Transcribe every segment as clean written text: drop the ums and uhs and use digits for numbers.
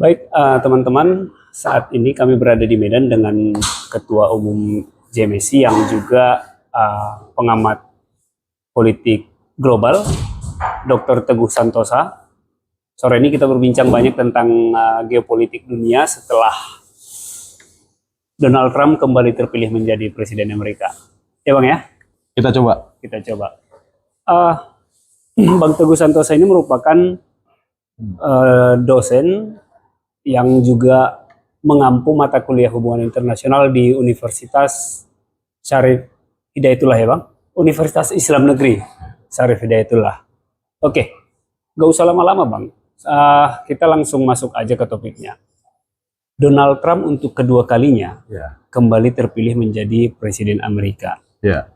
Baik, teman-teman, saat ini kami berada di Medan dengan Ketua Umum JMSI yang juga pengamat politik global, Dr. Teguh Santosa. Sore ini kita berbincang banyak tentang geopolitik dunia setelah Donald Trump kembali terpilih menjadi Presiden Amerika. Ya Bang ya? Kita coba. Kita coba. Bang Teguh Santosa ini merupakan dosen yang juga mengampu mata kuliah hubungan internasional di Universitas Syarif Hidayatullah ya Bang? Universitas Islam Negeri Syarif Hidayatullah. Oke, gak usah lama-lama Bang. Kita langsung masuk aja ke topiknya. Donald Trump untuk kedua kalinya kembali terpilih menjadi Presiden Amerika. Ya,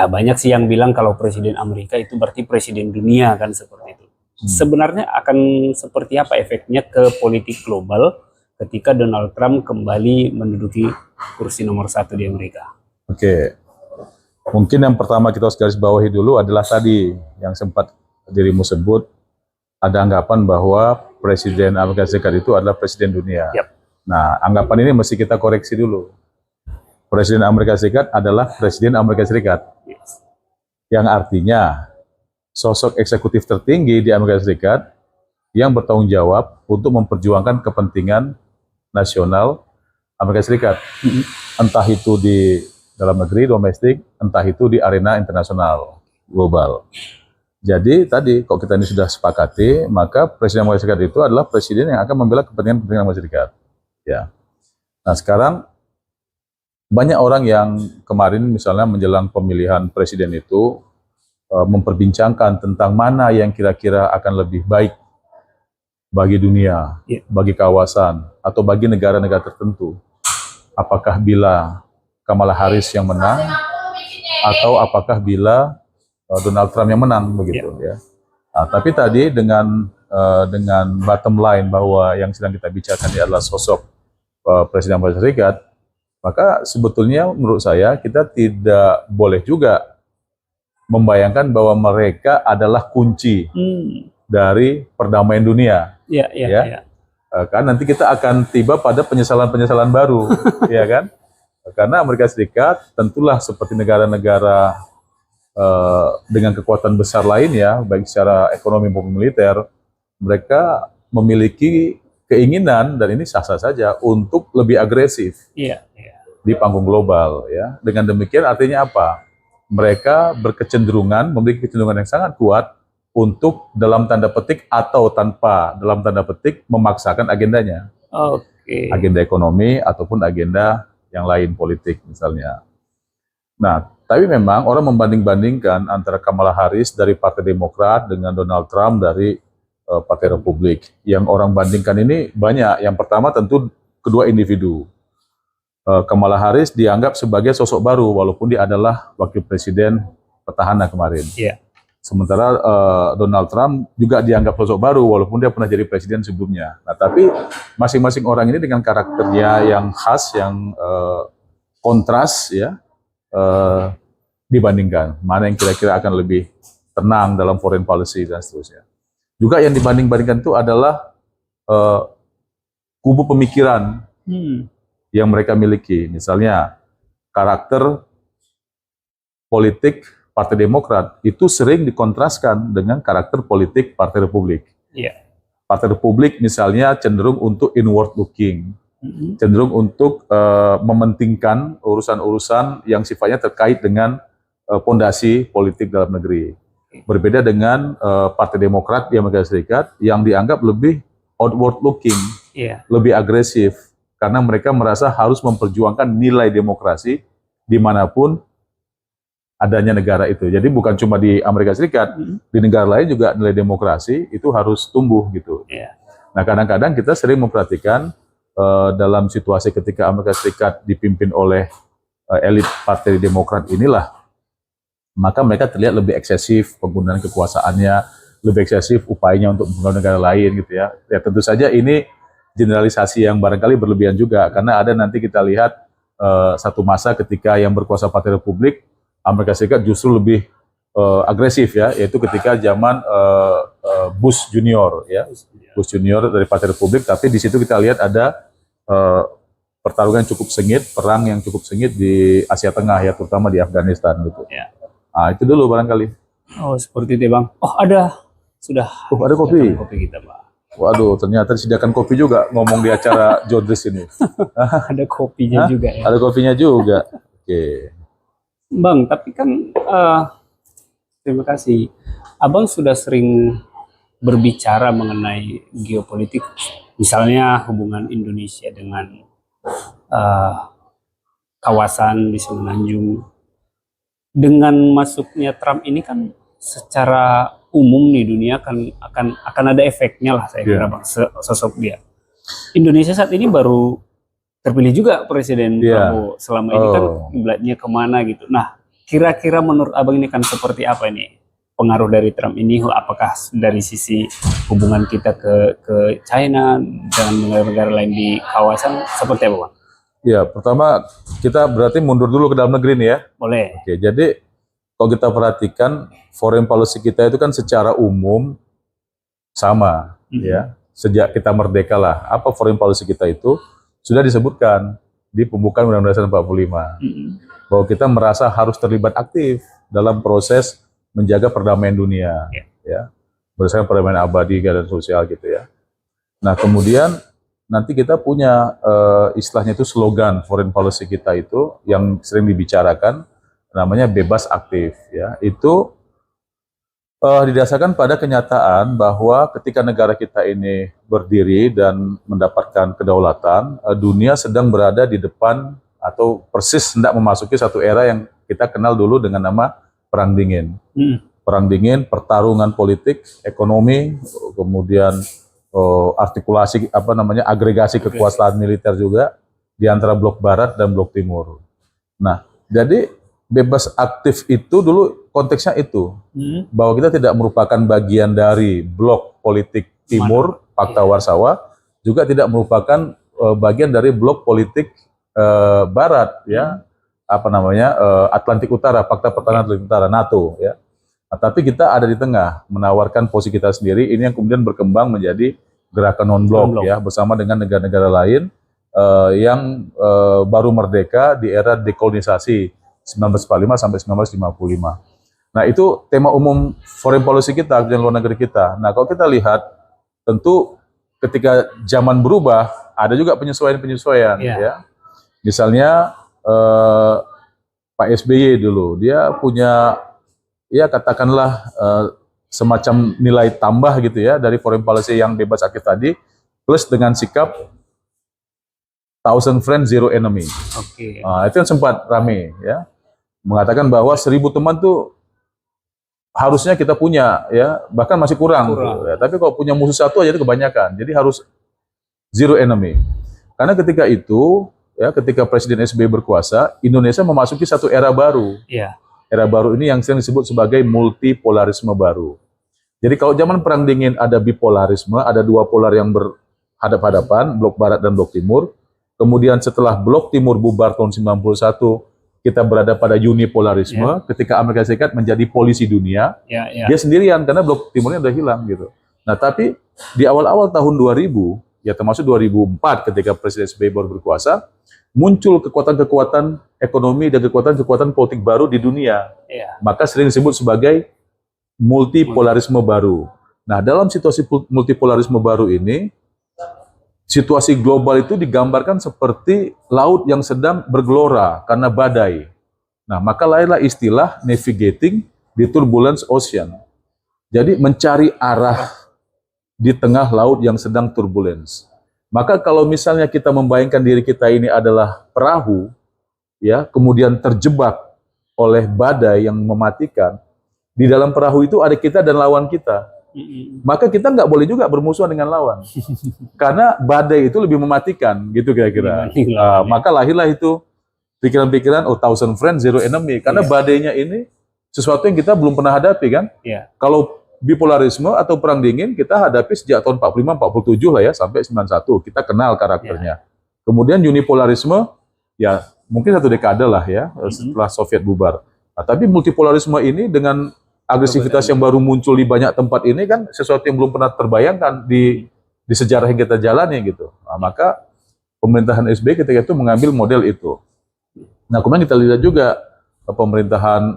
banyak sih yang bilang kalau Presiden Amerika itu berarti Presiden dunia kan seperti itu. Sebenarnya akan seperti apa efeknya ke politik global ketika Donald Trump kembali menduduki kursi nomor 1 di Amerika? Oke, mungkin yang pertama kita harus garis bawahi dulu adalah tadi yang sempat dirimu sebut, ada anggapan bahwa Presiden Amerika Serikat itu adalah Presiden dunia. Nah, anggapan ini mesti kita koreksi dulu. Presiden Amerika Serikat adalah Presiden Amerika Serikat. Yang artinya sosok eksekutif tertinggi di Amerika Serikat yang bertanggung jawab untuk memperjuangkan kepentingan nasional Amerika Serikat. Entah itu di dalam negeri, domestik, entah itu di arena internasional, global. Jadi tadi, kalau kita ini sudah sepakati, maka Presiden Amerika Serikat itu adalah presiden yang akan membela kepentingan Amerika Serikat. Ya. Nah sekarang, banyak orang yang kemarin misalnya menjelang pemilihan presiden itu, memperbincangkan tentang mana yang kira-kira akan lebih baik bagi dunia, bagi kawasan, atau bagi negara-negara tertentu. Apakah bila Kamala Harris yang menang, atau apakah bila Donald Trump yang menang, begitu ya. Nah, tapi tadi dengan bottom line bahwa yang sedang kita bicarakan ini adalah sosok Presiden Amerika Serikat, maka sebetulnya menurut saya kita tidak boleh juga membayangkan bahwa mereka adalah kunci dari perdamaian dunia. Kan nanti kita akan tiba pada penyesalan-penyesalan baru, ya kan? Karena Amerika Serikat tentulah seperti negara-negara dengan kekuatan besar lainnya, baik secara ekonomi maupun militer, mereka memiliki keinginan, dan ini sah-sah saja, untuk lebih agresif di panggung global. Ya. Dengan demikian artinya apa? Mereka memiliki kecenderungan yang sangat kuat untuk dalam tanda petik atau tanpa dalam tanda petik memaksakan agendanya. Agenda ekonomi ataupun agenda yang lain politik misalnya. Nah, tapi memang orang membanding-bandingkan antara Kamala Harris dari Partai Demokrat dengan Donald Trump dari Partai Republik. Yang orang bandingkan ini banyak. Yang pertama tentu kedua individu. Kamala Harris dianggap sebagai sosok baru walaupun dia adalah wakil presiden petahana kemarin. Sementara Donald Trump juga dianggap sosok baru walaupun dia pernah jadi presiden sebelumnya. Nah, tapi masing-masing orang ini dengan karakternya yang khas, yang kontras, ya, dibandingkan mana yang kira-kira akan lebih tenang dalam foreign policy dan seterusnya. Juga yang dibanding-bandingkan itu adalah kubu pemikiran yang mereka miliki. Misalnya karakter politik Partai Demokrat itu sering dikontraskan dengan karakter politik Partai Republik. Partai Republik misalnya cenderung untuk inward looking, cenderung untuk mementingkan urusan-urusan yang sifatnya terkait dengan fondasi politik dalam negeri. Berbeda dengan Partai Demokrat di Amerika Serikat yang dianggap lebih outward looking, lebih agresif. Karena mereka merasa harus memperjuangkan nilai demokrasi dimanapun adanya negara itu. Jadi bukan cuma di Amerika Serikat, di negara lain juga nilai demokrasi itu harus tumbuh gitu. Nah kadang-kadang kita sering memperhatikan dalam situasi ketika Amerika Serikat dipimpin oleh elit Partai Demokrat inilah, maka mereka terlihat lebih eksesif penggunaan kekuasaannya, lebih eksesif upayanya untuk membangun negara lain gitu ya. Ya tentu saja ini generalisasi yang barangkali berlebihan juga, karena ada nanti kita lihat satu masa ketika yang berkuasa Partai Republik Amerika Serikat justru lebih agresif ya, yaitu ketika zaman Bush Junior ya. Bush Junior dari Partai Republik, tapi di situ kita lihat ada pertarungan yang cukup sengit, perang yang cukup sengit di Asia Tengah ya, terutama di Afghanistan gitu. Ya. Nah, itu dulu barangkali. Oh, seperti itu, Bang. Oh, ada. Sudah. Ada kopi. Kopi kita, Bang. Waduh, ternyata disediakan kopi juga ngomong di acara Jodris ini. Ada kopinya juga ya. Ada kopinya juga. Oke. Bang, tapi kan terima kasih. Abang sudah sering berbicara mengenai geopolitik, misalnya hubungan Indonesia dengan kawasan di Semenanjung. Dengan masuknya Trump ini kan secara umum nih dunia akan ada efeknya lah, saya kira, Bang, sosok dia. Indonesia saat ini baru terpilih juga Presiden Prabowo. Selama ini kan kiblatnya kemana gitu. Nah, kira-kira menurut Abang ini kan seperti apa ini pengaruh dari Trump ini? Apakah dari sisi hubungan kita ke China dan negara-negara lain di kawasan seperti apa, Bang? Ya, pertama kita berarti mundur dulu ke dalam negeri nih ya. Boleh. Oke, jadi kalau kita perhatikan foreign policy kita itu kan secara umum sama ya. Sejak kita merdeka lah, apa foreign policy kita itu sudah disebutkan di pembukaan Undang-Undang 45 bahwa kita merasa harus terlibat aktif dalam proses menjaga perdamaian dunia ya. Berdasarkan perdamaian abadi dan sosial gitu ya. Nah, kemudian nanti kita punya istilahnya itu slogan foreign policy kita itu yang sering dibicarakan, namanya bebas aktif ya. Itu didasarkan pada kenyataan bahwa ketika negara kita ini berdiri dan mendapatkan kedaulatan, dunia sedang berada di depan atau persis hendak memasuki satu era yang kita kenal dulu dengan nama Perang Dingin. Perang Dingin, pertarungan politik, ekonomi, kemudian artikulasi agregasi kekuasaan militer juga di antara blok barat dan blok timur. Nah, jadi bebas aktif itu dulu konteksnya itu bahwa kita tidak merupakan bagian dari blok politik timur, Pakta Warsawa, juga tidak merupakan bagian dari blok politik barat ya, Atlantik Utara, Pakta Pertahanan Atlantik Utara, NATO ya. Nah, tapi kita ada di tengah, menawarkan posisi kita sendiri, ini yang kemudian berkembang menjadi gerakan non-blok ya, bersama dengan negara-negara lain yang baru merdeka di era dekolonisasi 1945 sampai 1955. Nah, itu tema umum foreign policy kita, kebijakan luar negeri kita. Nah, kalau kita lihat, tentu ketika zaman berubah, ada juga penyesuaian-penyesuaian ya. Misalnya Pak SBY dulu, dia punya ya katakanlah semacam nilai tambah gitu ya dari foreign policy yang bebas aktif tadi, plus dengan sikap thousand friends zero enemy. Itu yang sempat rame ya, mengatakan bahwa 1000 teman tuh harusnya kita punya ya, bahkan masih kurang. Ya. Tapi kalau punya musuh satu aja itu kebanyakan, jadi harus zero enemy. Karena ketika itu ya, ketika Presiden SBY berkuasa, Indonesia memasuki satu era baru. Era baru ini yang sering disebut sebagai multipolarisme baru. Jadi kalau zaman Perang Dingin ada bipolarisme, ada dua polar yang berhadap-hadapan, blok barat dan blok timur. Kemudian setelah blok timur bubar tahun 91, kita berada pada unipolarisme, ketika Amerika Serikat menjadi polisi dunia, dia sendirian karena blok timurnya udah hilang gitu. Nah, tapi di awal-awal tahun 2000, ya termasuk 2004 ketika Presiden SBY baru berkuasa, muncul kekuatan-kekuatan ekonomi dan kekuatan-kekuatan politik baru di dunia. Maka sering disebut sebagai multipolarisme baru. Nah, dalam situasi multipolarisme baru ini, situasi global itu digambarkan seperti laut yang sedang bergelora karena badai. Nah, maka lahirlah istilah navigating the turbulence ocean. Jadi mencari arah di tengah laut yang sedang turbulence. Maka kalau misalnya kita membayangkan diri kita ini adalah perahu, ya, kemudian terjebak oleh badai yang mematikan, di dalam perahu itu ada kita dan lawan kita. Maka kita nggak boleh juga bermusuhan dengan lawan, karena badai itu lebih mematikan, gitu kira-kira. Maka lahirlah itu pikiran-pikiran, thousand friends zero enemy, karena badainya ini sesuatu yang kita belum pernah hadapi kan. Kalau bipolarisme atau perang dingin kita hadapi sejak tahun 45-47 lah ya, sampai 91 kita kenal karakternya. Kemudian unipolarisme ya mungkin 1 dekade lah ya setelah Soviet bubar. Nah, tapi multipolarisme ini dengan agresivitas yang baru muncul di banyak tempat ini kan sesuatu yang belum pernah terbayangkan di sejarah yang kita jalani gitu. Nah, maka pemerintahan SBY ketika itu mengambil model itu. Nah, kemudian kita lihat juga pemerintahan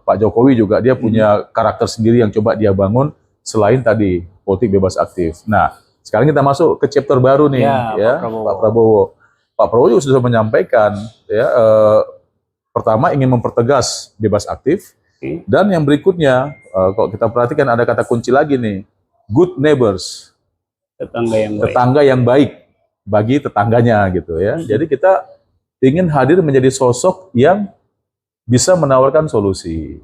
Pak Jokowi juga dia punya karakter sendiri yang coba dia bangun selain tadi politik bebas aktif. Nah, sekarang kita masuk ke chapter baru nih, ya, Pak Prabowo. Pak Prabowo juga sudah menyampaikan, ya, pertama ingin mempertegas bebas aktif, dan yang berikutnya, kalau kita perhatikan ada kata kunci lagi nih, good neighbors, tetangga yang baik bagi tetangganya gitu ya. Jadi kita ingin hadir menjadi sosok yang bisa menawarkan solusi,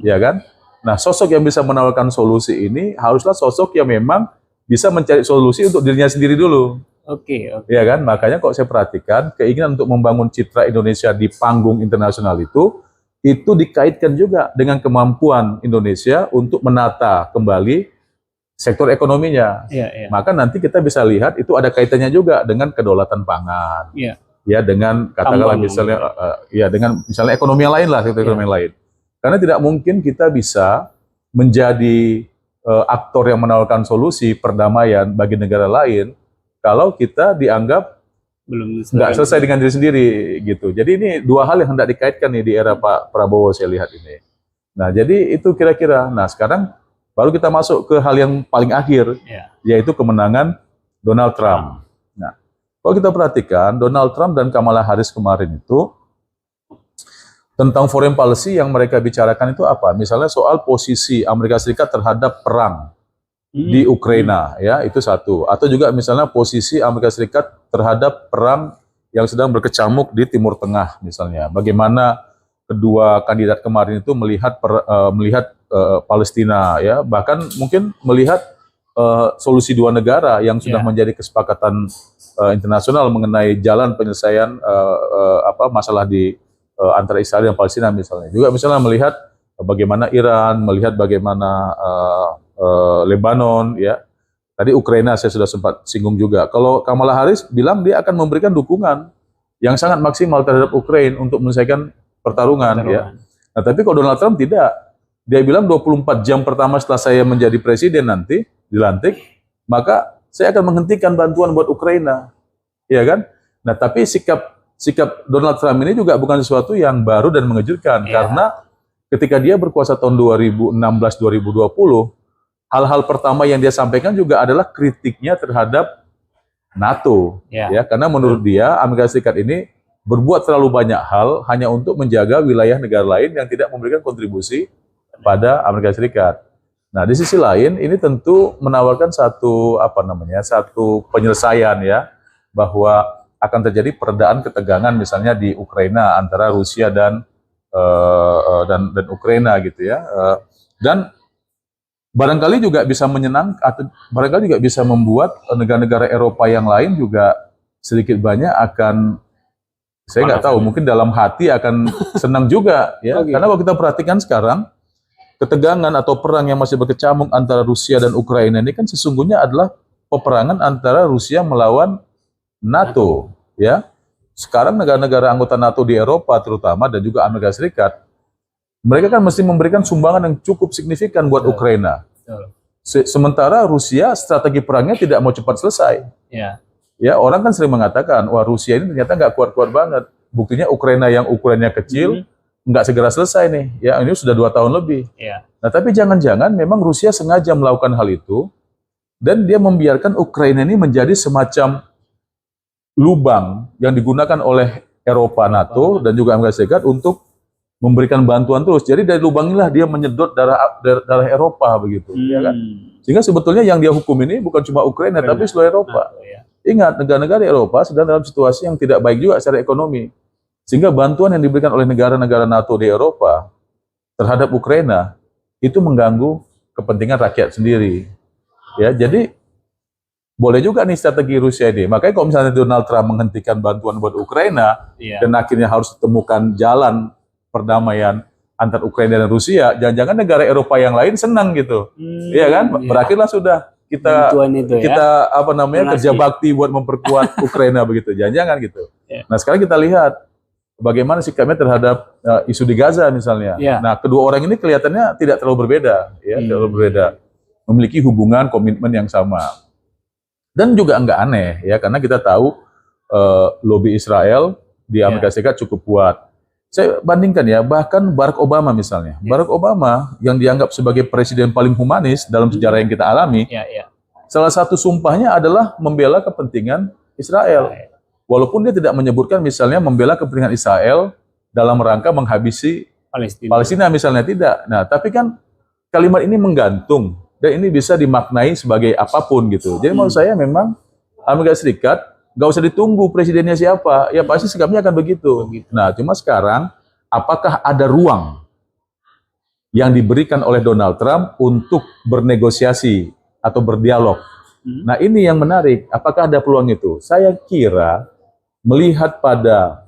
ya kan? Nah, sosok yang bisa menawarkan solusi ini haruslah sosok yang memang bisa mencari solusi untuk dirinya sendiri dulu. Oke. Ya kan? Makanya kalau saya perhatikan keinginan untuk membangun citra Indonesia di panggung internasional itu dikaitkan juga dengan kemampuan Indonesia untuk menata kembali sektor ekonominya. Maka nanti kita bisa lihat itu ada kaitannya juga dengan kedaulatan pangan. Ya, dengan katakanlah misalnya ya dengan misalnya ekonomi yang lain lah, sektor ekonomi yang lain. Karena tidak mungkin kita bisa menjadi aktor yang menawarkan solusi perdamaian bagi negara lain kalau kita dianggap belum nggak selesai dengan diri sendiri gitu. Jadi ini dua hal yang hendak dikaitkan nih di era Pak Prabowo saya lihat ini. Nah, jadi itu kira-kira. Nah, sekarang baru kita masuk ke hal yang paling akhir, yaitu kemenangan Donald Trump. Nah, kalau kita perhatikan Donald Trump dan Kamala Harris kemarin itu tentang foreign policy yang mereka bicarakan itu apa? Misalnya soal posisi Amerika Serikat terhadap perang di Ukraina, ya, itu satu. Atau juga misalnya posisi Amerika Serikat terhadap perang yang sedang berkecamuk di Timur Tengah misalnya. Bagaimana kedua kandidat kemarin itu melihat Palestina, ya, bahkan mungkin melihat solusi dua negara yang sudah menjadi kesepakatan internasional mengenai jalan penyelesaian masalah di antara Israel dan Palestina misalnya. Juga misalnya melihat bagaimana Iran, melihat bagaimana Lebanon, ya. Tadi Ukraina saya sudah sempat singgung juga. Kalau Kamala Harris bilang dia akan memberikan dukungan yang sangat maksimal terhadap Ukraina untuk menyelesaikan pertarungan. Ya. Nah, tapi kalau Donald Trump tidak. Dia bilang 24 jam pertama setelah saya menjadi presiden nanti dilantik, maka saya akan menghentikan bantuan buat Ukraina. Ya kan? Nah, tapi sikap Donald Trump ini juga bukan sesuatu yang baru dan mengejutkan, karena ketika dia berkuasa tahun 2016-2020, hal-hal pertama yang dia sampaikan juga adalah kritiknya terhadap NATO, ya, karena menurut dia Amerika Serikat ini berbuat terlalu banyak hal hanya untuk menjaga wilayah negara lain yang tidak memberikan kontribusi pada Amerika Serikat. Nah, di sisi lain ini tentu menawarkan satu penyelesaian, ya, bahwa akan terjadi peredaan ketegangan misalnya di Ukraina antara Rusia dan Ukraina gitu ya, dan barangkali juga bisa menyenangkan atau barangkali juga bisa membuat negara-negara Eropa yang lain juga sedikit banyak akan, saya nggak tahu, mungkin dalam hati akan senang juga, ya, karena kalau kita perhatikan sekarang ketegangan atau perang yang masih berkecamuk antara Rusia dan Ukraina ini kan sesungguhnya adalah peperangan antara Rusia melawan NATO, ya. Sekarang negara-negara anggota NATO di Eropa terutama dan juga Amerika Serikat, mereka kan mesti memberikan sumbangan yang cukup signifikan buat Ukraina. Sementara Rusia strategi perangnya tidak mau cepat selesai. Ya, orang kan sering mengatakan, wah, Rusia ini ternyata nggak kuat-kuat banget. Buktinya Ukraina yang ukurannya kecil nggak segera selesai nih. Ya, ini sudah 2 tahun lebih. Nah, tapi jangan-jangan memang Rusia sengaja melakukan hal itu dan dia membiarkan Ukraina ini menjadi semacam lubang yang digunakan oleh Eropa, NATO dan juga Amerika Serikat untuk memberikan bantuan terus. Jadi dari lubang inilah dia menyedot darah Eropa begitu, ya kan? Sehingga sebetulnya yang dia hukum ini bukan cuma Ukraina tapi seluruh Eropa. Ingat, negara-negara Eropa sedang dalam situasi yang tidak baik juga secara ekonomi. Sehingga bantuan yang diberikan oleh negara-negara NATO di Eropa terhadap Ukraina itu mengganggu kepentingan rakyat sendiri. Ya, jadi boleh juga nih strategi Rusia ini. Makanya kalau misalnya Donald Trump menghentikan bantuan buat Ukraina dan akhirnya harus ditemukan jalan perdamaian antar Ukraina dan Rusia, jangan-jangan negara Eropa yang lain senang gitu, iya kan? Berakhirlah sudah kita kerja bakti buat memperkuat Ukraina begitu, jangan-jangan gitu. Nah, sekarang kita lihat bagaimana sikapnya terhadap isu di Gaza misalnya. Ya. Nah, kedua orang ini kelihatannya tidak terlalu berbeda, ya, tidak terlalu berbeda, memiliki hubungan komitmen yang sama. Dan juga enggak aneh, ya, karena kita tahu lobby Israel di Amerika Serikat cukup kuat. Saya bandingkan ya, bahkan Barack Obama misalnya. Barack Obama yang dianggap sebagai presiden paling humanis dalam sejarah yang kita alami, salah satu sumpahnya adalah membela kepentingan Israel. Walaupun dia tidak menyebutkan misalnya membela kepentingan Israel dalam rangka menghabisi Palestina misalnya, tidak. Nah, tapi kan kalimat ini menggantung dan ini bisa dimaknai sebagai apapun gitu. Jadi menurut saya memang Amerika Serikat nggak usah ditunggu presidennya siapa, ya pasti sikapnya akan begitu. Nah, cuma sekarang apakah ada ruang yang diberikan oleh Donald Trump untuk bernegosiasi atau berdialog? Nah, ini yang menarik. Apakah ada peluang itu? Saya kira melihat pada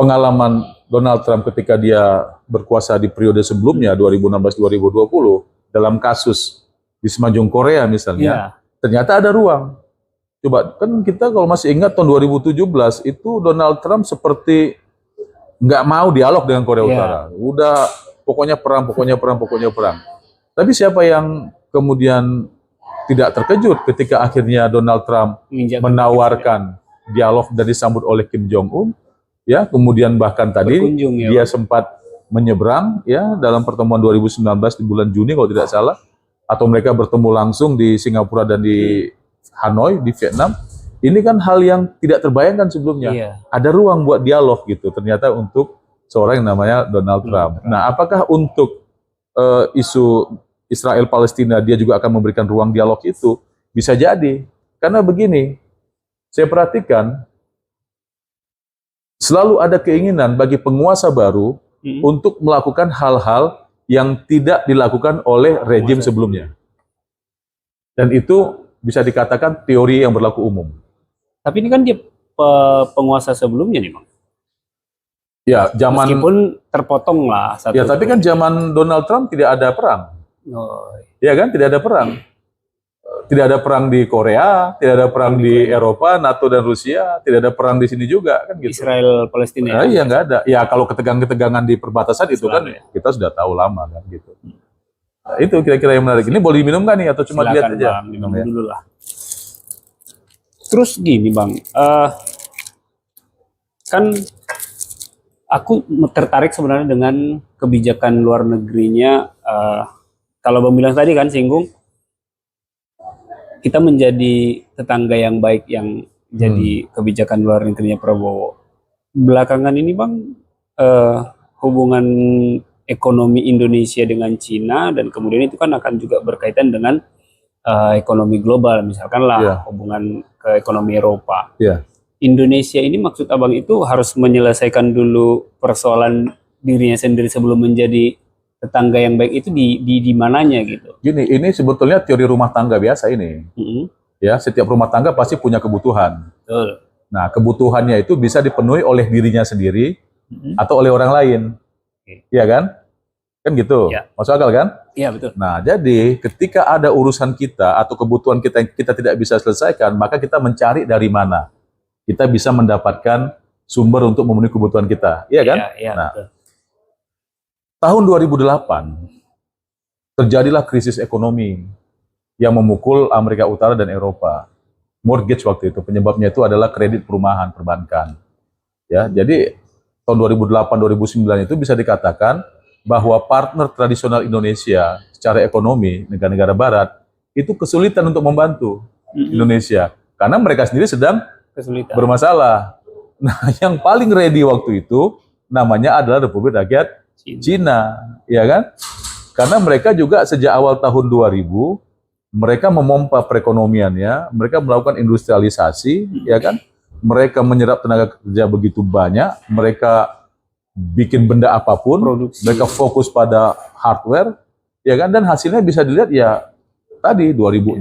pengalaman Donald Trump ketika dia berkuasa di periode sebelumnya 2016-2020 dalam kasus di Semenanjung Korea misalnya, ternyata ada ruang. Coba, kan kita kalau masih ingat tahun 2017 itu Donald Trump seperti nggak mau dialog dengan Korea Utara. Udah pokoknya perang, pokoknya perang, pokoknya perang. Tapi siapa yang kemudian tidak terkejut ketika akhirnya Donald Trump menawarkan dialog dan disambut oleh Kim Jong Un, ya, kemudian bahkan tadi dia sempat menyeberang, ya, dalam pertemuan 2019 di bulan Juni kalau tidak salah, atau mereka bertemu langsung di Singapura dan di Hanoi di Vietnam. Ini kan hal yang tidak terbayangkan sebelumnya. Ada ruang buat dialog gitu ternyata untuk seorang yang namanya Donald Trump. Nah, apakah untuk isu Israel Palestina dia juga akan memberikan ruang dialog itu? Bisa jadi. Karena begini, saya perhatikan selalu ada keinginan bagi penguasa baru untuk melakukan hal-hal yang tidak dilakukan oleh rejim sebelumnya. Dan itu bisa dikatakan teori yang berlaku umum. Tapi ini kan dia penguasa sebelumnya nih, Bang. Ya, zaman meskipun terpotong lah satu. Ya, tapi kan zaman Donald Trump tidak ada perang. Ya kan, tidak ada perang. Tidak ada perang di Korea, tidak ada perang di Eropa, NATO dan Rusia, tidak ada perang di sini juga kan gitu. Israel Palestina. Nah, iya, nggak ada. Ya, kalau ketegangan di perbatasan itu kan kita sudah tahu lama kan gitu. Nah, itu kira-kira yang menarik. Ini boleh diminum nggak nih atau cuma lihat aja? Minum dulu lah. Terus gini, Bang, kan aku tertarik sebenarnya dengan kebijakan luar negerinya. Kalau Bang bilang tadi kan singgung, kita menjadi tetangga yang baik yang jadi kebijakan luar negerinya Prabowo. Belakangan ini, Bang, hubungan ekonomi Indonesia dengan Cina dan kemudian itu kan akan juga berkaitan dengan ekonomi global, misalkan lah hubungan ke ekonomi Eropa. Indonesia ini maksud Abang itu harus menyelesaikan dulu persoalan dirinya sendiri sebelum menjadi tetangga yang baik itu di mananya gitu. Gini, ini sebetulnya teori rumah tangga biasa ini. Ya, setiap rumah tangga pasti punya kebutuhan. Betul. Nah, kebutuhannya itu bisa dipenuhi oleh dirinya sendiri atau oleh orang lain. Iya kan? Kan gitu. Masuk akal kan? Iya, betul. Nah, jadi ketika ada urusan kita atau kebutuhan kita yang kita tidak bisa selesaikan, maka kita mencari dari mana kita bisa mendapatkan sumber untuk memenuhi kebutuhan kita. Iya kan? Iya, nah, betul. Tahun 2008 terjadilah krisis ekonomi yang memukul Amerika Utara dan Eropa. Mortgage waktu itu penyebabnya itu adalah kredit perumahan perbankan. Ya, jadi tahun 2008-2009 itu bisa dikatakan bahwa partner tradisional Indonesia secara ekonomi, negara-negara barat, itu kesulitan untuk membantu Indonesia. Karena mereka sendiri sedang bermasalah. Nah, yang paling ready waktu itu namanya adalah Republik Rakyat Cina, ya kan? Karena mereka juga sejak awal tahun 2000, mereka memompa perekonomiannya, mereka melakukan industrialisasi, ya kan? Mereka menyerap tenaga kerja begitu banyak, mereka bikin benda apapun, mereka fokus pada hardware, ya kan? Dan hasilnya bisa dilihat ya tadi 2006,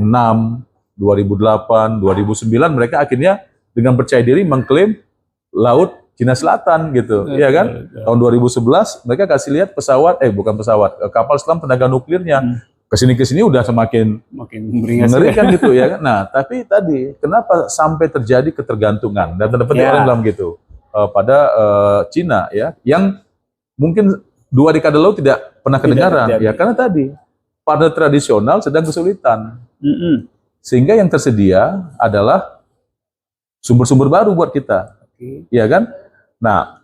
2008, 2009 mereka akhirnya dengan percaya diri mengklaim laut Cina Selatan gitu, ya kan? Tahun 2011 mereka kasih lihat pesawat, bukan pesawat, kapal selam tenaga nuklirnya. Kesini udah semakin mengerikan gitu, ya kan? Nah, tapi tadi kenapa sampai terjadi ketergantungan? Dan terdapat orang bilang gitu. pada Cina ya, yang mungkin 2 dekade lalu tidak pernah Tidak kedengaran terjadi. ya, karena tadi partner tradisional sedang kesulitan, Mm-mm. sehingga yang tersedia adalah sumber-sumber baru buat kita, Oke. ya kan? Nah,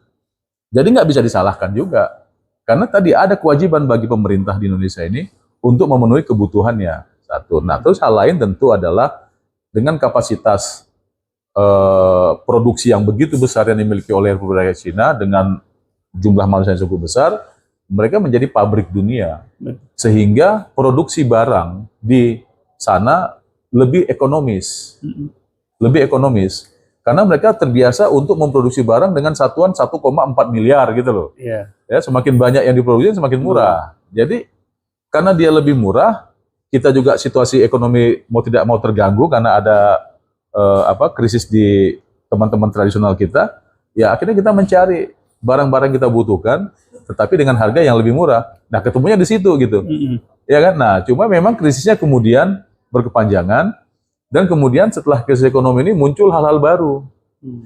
jadi nggak bisa disalahkan juga, karena tadi ada kewajiban bagi pemerintah di Indonesia ini untuk memenuhi kebutuhannya satu. Nah, terus hal lain tentu adalah dengan kapasitas produksi yang begitu besar yang dimiliki oleh Republik Rakyat Cina dengan jumlah manusia yang cukup besar, mereka menjadi pabrik dunia, sehingga produksi barang di sana lebih ekonomis. Mm-mm. Lebih ekonomis karena mereka terbiasa untuk memproduksi barang dengan satuan 1,4 miliar gitu loh. Iya. Ya, semakin banyak yang diproduksi semakin murah. Jadi karena dia lebih murah, kita juga situasi ekonomi mau tidak mau terganggu karena ada krisis di teman-teman tradisional kita. Ya akhirnya kita mencari barang-barang kita butuhkan tetapi dengan harga yang lebih murah. Nah, ketemunya di situ gitu. Mm-mm. Ya kan? Nah, cuma memang krisisnya kemudian berkepanjangan. Dan kemudian setelah krisis ekonomi ini muncul hal-hal baru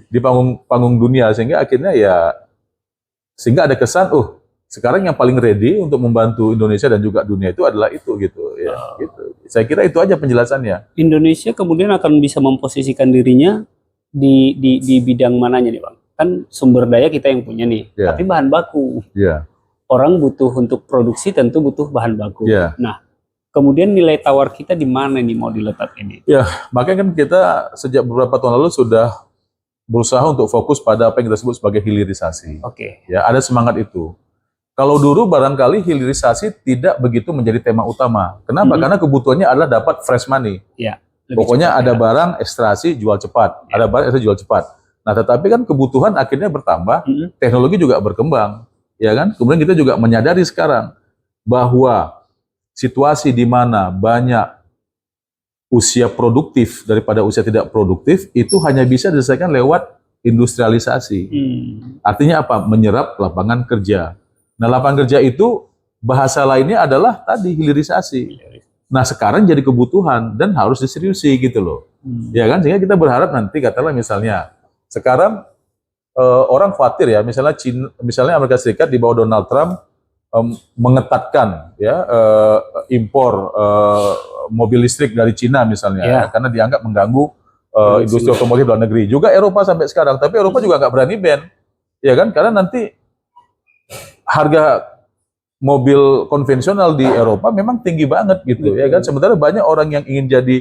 di panggung dunia, sehingga akhirnya sehingga ada kesan, sekarang yang paling ready untuk membantu Indonesia dan juga dunia itu adalah itu gitu ya. Gitu. Saya kira itu aja penjelasannya. Indonesia kemudian akan bisa memposisikan dirinya di bidang mananya nih Bang? Kan sumber daya kita yang punya nih, Ya. tapi bahan baku. Ya, Orang butuh untuk produksi tentu butuh bahan baku. ya. Nah, kemudian nilai tawar kita di mana nih mau diletak ini? Makanya kan kita sejak beberapa tahun lalu sudah berusaha untuk fokus pada apa yang kita sebut sebagai hilirisasi. Oke. Ya, ada semangat itu. Kalau dulu barangkali hilirisasi tidak begitu menjadi tema utama. Kenapa? Karena kebutuhannya adalah dapat fresh money. Ya. Lebih Pokoknya cepat, ada ya. barang ekstraksi jual cepat, ada barang ekstraksi jual cepat. Nah, tetapi kan kebutuhan akhirnya bertambah, teknologi juga berkembang, ya kan? Kemudian kita juga menyadari sekarang bahwa situasi di mana banyak usia produktif daripada usia tidak produktif itu hanya bisa diselesaikan lewat industrialisasi. Artinya apa? Menyerap lapangan kerja. Nah, lapangan kerja itu bahasa lainnya adalah tadi hilirisasi. Nah, sekarang jadi kebutuhan dan harus diseriusi gitu loh. Ya kan? Sehingga kita berharap nanti katakanlah misalnya sekarang orang khawatir ya, misalnya Amerika Serikat di bawah Donald Trump mengetatkan ya impor mobil listrik dari Cina misalnya, ya, karena dianggap mengganggu industri otomotif dalam negeri. Juga Eropa sampai sekarang, tapi Eropa juga nggak berani ban, ya kan? Karena nanti harga mobil konvensional di Eropa memang tinggi banget gitu, ya kan? Sementara banyak orang yang ingin jadi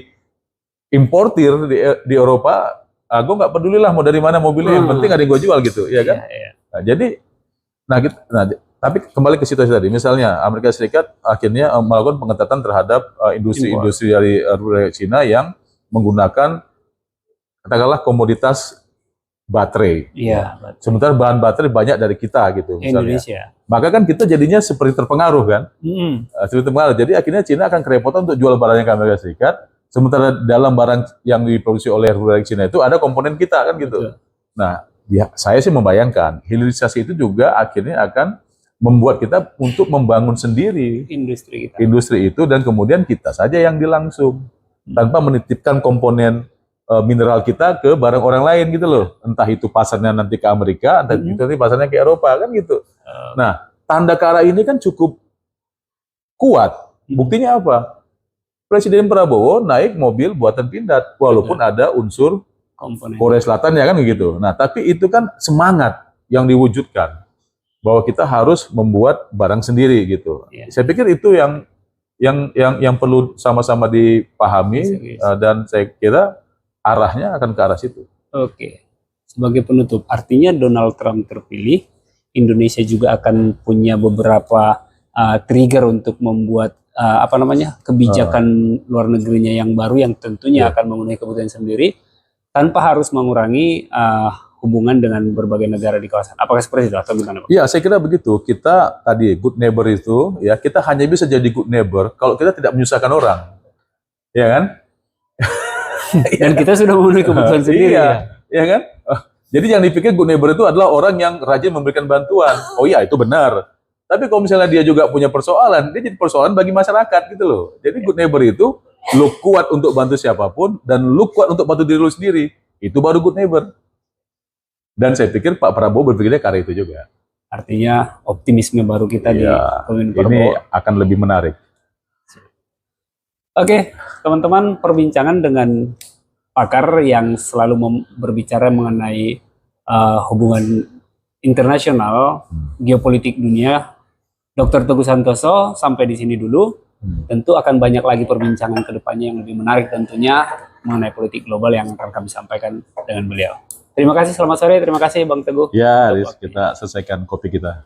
importir di Eropa, gue nggak peduli lah mau dari mana mobilnya, yang penting ada yang gue jual gitu, ya kan? Nah, jadi, tapi kembali ke situasi tadi, misalnya Amerika Serikat akhirnya melakukan pengetatan terhadap industri-industri dari Cina yang menggunakan katakanlah komoditas baterai. Iya. Sementara bahan baterai banyak dari kita gitu, misalnya. Indonesia. Maka kan kita jadinya seperti terpengaruh kan? Seperti terpengaruh. Jadi akhirnya Cina akan kerepotan untuk jual barangnya ke Amerika Serikat. Sementara dalam barang yang diproduksi oleh Republik Cina itu ada komponen kita kan gitu. Betul. Nah, ya, saya sih membayangkan hilirisasi itu juga akhirnya akan membuat kita untuk membangun sendiri Industri kita. industri itu dan kemudian kita saja yang dilangsung tanpa menitipkan komponen mineral kita ke barang orang lain gitu loh. Entah itu pasarnya nanti ke Amerika, entah itu nanti pasarnya ke Eropa kan gitu. Nah, tanda kara ini kan cukup kuat. Buktinya apa? Presiden Prabowo naik mobil buatan Pindad, walaupun ada unsur Komponen. Korea Selatan ya kan begitu. Nah, tapi itu kan semangat yang diwujudkan bahwa kita harus membuat barang sendiri gitu. Saya pikir itu yang perlu sama-sama dipahami dan saya kira arahnya akan ke arah situ. Oke. Sebagai penutup, artinya Donald Trump terpilih, Indonesia juga akan punya beberapa trigger untuk membuat kebijakan luar negerinya yang baru yang tentunya akan memenuhi kebutuhan sendiri tanpa harus mengurangi hubungan dengan berbagai negara di kawasan. Apakah seperti itu atau gimana, Pak? Iya, saya kira begitu. Kita tadi good neighbor itu ya kita hanya bisa jadi good neighbor kalau kita tidak menyusahkan orang. Ya kan? Dan kita sudah memenuhi kebutuhan sendiri. Ya kan? Jadi yang dipikir good neighbor itu adalah orang yang rajin memberikan bantuan. Oh iya, itu benar. Tapi kalau misalnya dia juga punya persoalan, dia jadi persoalan bagi masyarakat gitu loh. Jadi good neighbor itu lu kuat untuk bantu siapapun dan lu kuat untuk bantu diri lu sendiri. Itu baru good neighbor. Dan saya pikir Pak Prabowo berpikirnya ke arah itu juga. Artinya optimisme baru kita di Ya, Pemimpin ini Prabowo. akan lebih menarik. Oke, teman-teman, perbincangan dengan pakar yang selalu berbicara mengenai hubungan internasional, geopolitik dunia, Dr. Teguh Santoso, sampai di sini dulu. Tentu akan banyak lagi perbincangan ke depannya yang lebih menarik tentunya mengenai politik global yang akan kami sampaikan dengan beliau. Terima kasih, selamat sore. Terima kasih Bang Teguh. Ya, Riz, kita selesaikan kopi kita.